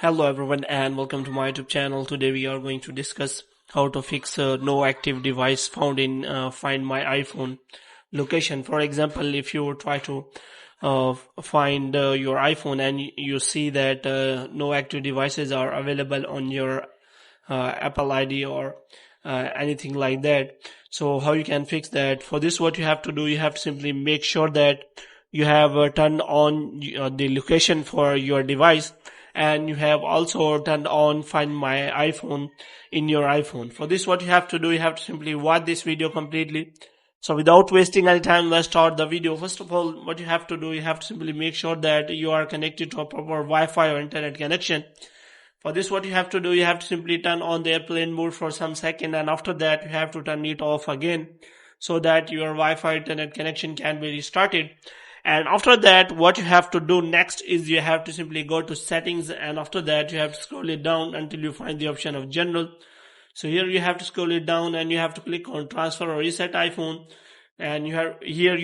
Hello everyone and welcome to my YouTube channel. Today we are going to discuss how to fix no active device found in Find My iPhone location. For example, if you try to find your iPhone and you see that no active devices are available on your Apple ID or anything like that. So how you can fix that? For this, what you have to do, you have to simply make sure that you have turned on the location for your device, and you have also turned on Find My iPhone in your iPhone. For this, what you have to do, you have to simply watch this video completely. So without wasting any time, let's start the video. First of all, what you have to do, you have to simply make sure that you are connected to a proper Wi-Fi or internet connection. For this, what you have to do, you have to simply turn on the airplane mode for some second, and after that you have to turn it off again so that your Wi-Fi internet connection can be restarted. And after that, what you have to do next is you have to simply go to settings, and after that you have to scroll it down until you find the option of general. So here you have to scroll it down and you have to click on transfer or reset iPhone, and you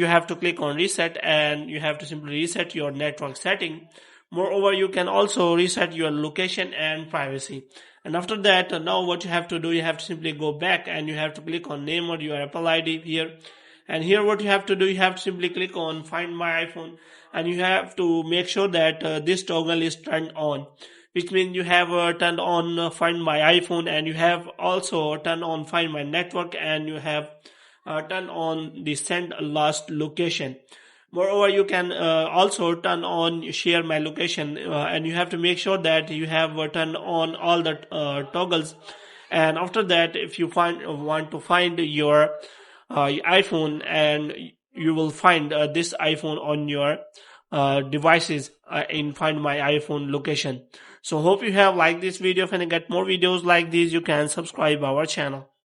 have to click on reset, and you have to simply reset your network setting. Moreover, you can also reset your location and privacy. And after that, now what you have to do, you have to simply go back and you have to click on name or your Apple ID here. And here what you have to do, you have to simply click on Find My iPhone, and you have to make sure that this toggle is turned on, which means you have turned on Find My iPhone, and you have also turned on Find My Network, and you have turned on the Send Last Location. Moreover, you can also turn on Share My Location, and you have to make sure that you have turned on all the toggles. And after that, if you want to find your iPhone, and you will find this iPhone on your devices in Find My iPhone location. So hope you have liked this video. If you get more videos like these, you can subscribe our channel.